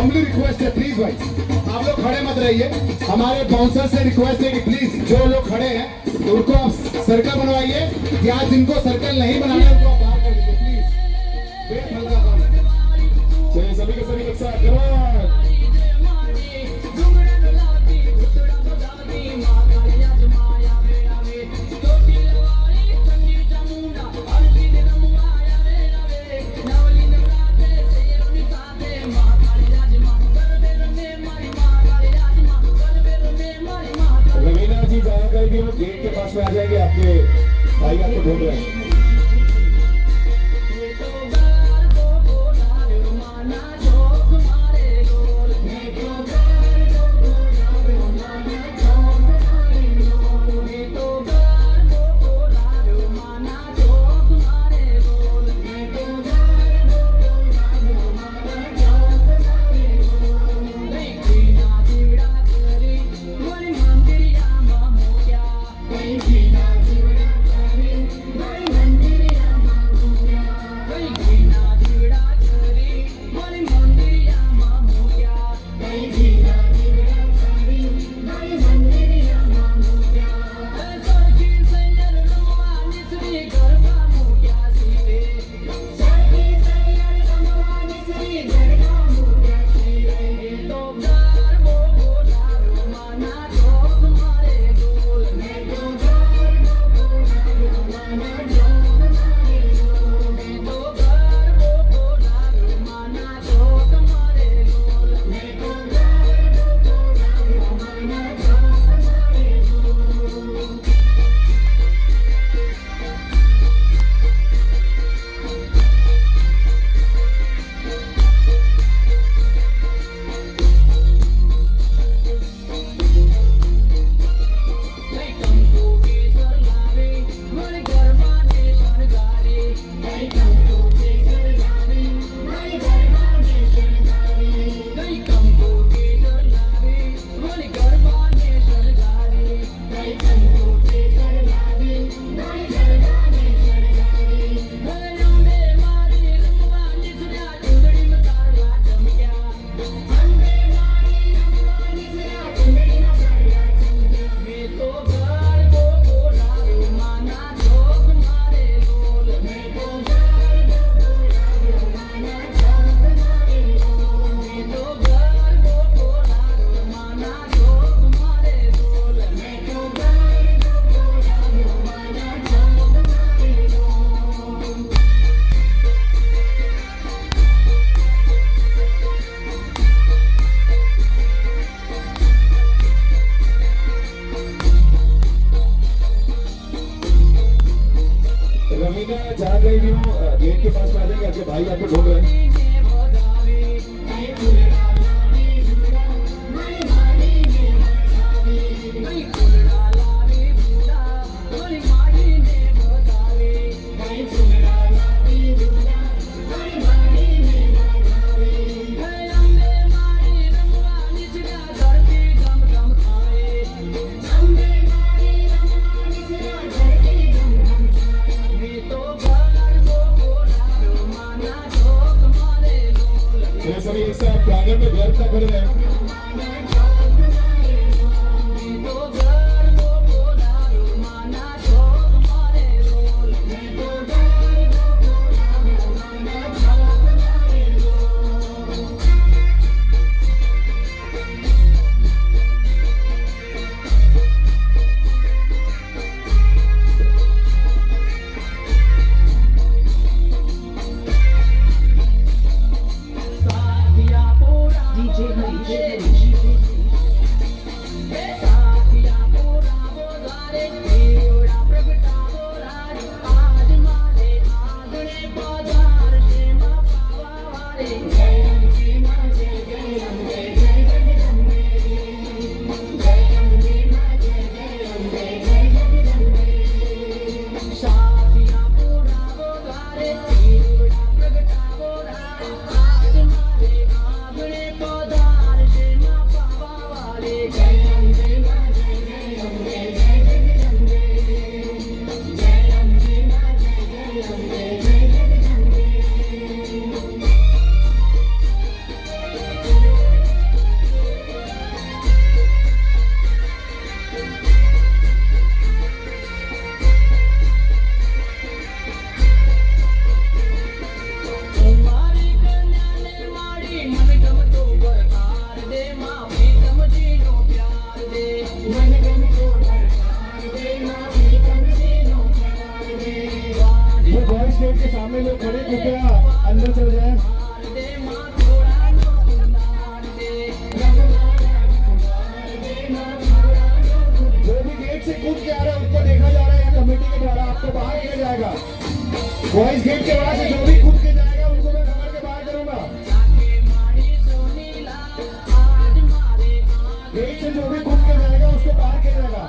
Humbly request है please भाई आप लोग खड़े मत रहिए। हमारे बाउंसर से रिक्वेस्ट है कि प्लीज जो लोग खड़े हैं उनको आप सर्कल बनवाइए, या जिनको सर्कल नहीं बनाना है उनको आप बाहर कर दीजिए प्लीज। वेट हल्का काम चलिए सभी के सभी एक साथ करो। गेट के पास में आ जाएंगे, आपके भाई आपको ढूंढ रहे हैं। जहाँ गई भी हो गेट के पास में आ जाएंगे, आपके भाई आपको ढूंढ रहे हैं। सभी एक साथ प्रांगण में व्यर्थ ना खड़े रहें। बॉयज गेट के वहां से जो भी कूद के जाएगा उनको मैं खबर के बाहर करूंगा। गेट से जो भी कूद के जाएगा उसको बाहर किया जाएगा।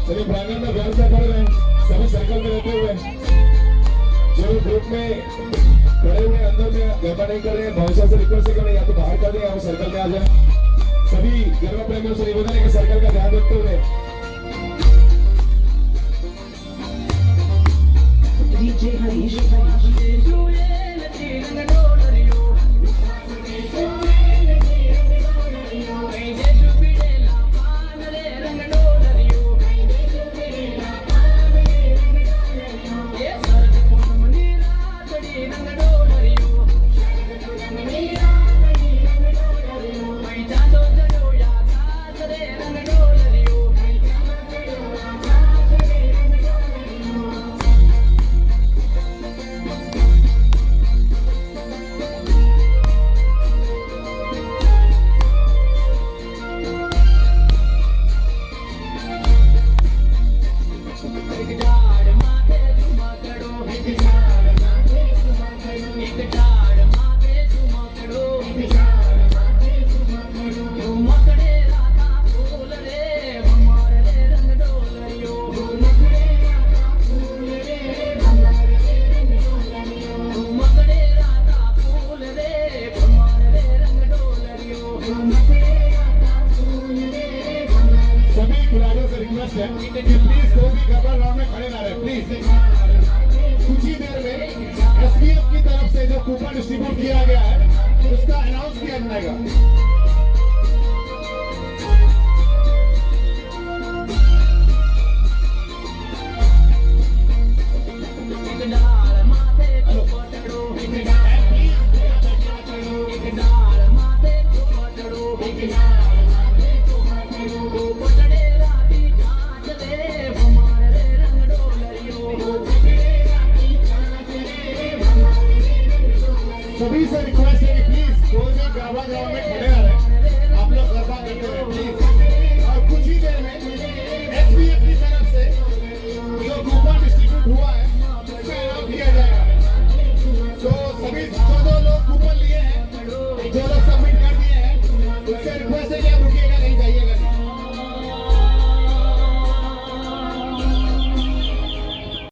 चलिए प्रांगण में व्यवस्था कर रहे हैं सभी सर्कल में रहते हुए जो ग्रुप में खड़े हुए अंदर में गरबा नहीं कर रहे हैं भाषा से रिक्वेस्ट करें या तो बाहर कर दें या सर्कल में आ जाए सभी गरबा प्रेमियों से निवेदन है कि सर्कल का ध्यान रखते हुए DJ Harish रिक्वेस्ट है कि प्लीज कोई भी गरबा ग्राउंड में खड़े ना रहे प्लीज कुछ ही देर में एसपीएफ की तरफ से जो कूपन डिस्ट्रीब्यूट किया गया है उसका अनाउंस किया जाएगा सभी से रिक्वेस्ट है कि प्लीज कोई भी गरबा ग्राउंड में खड़े ना रहे आप लोग गरबा करते रहे प्लीज और कुछ ही देर में एसपीएफ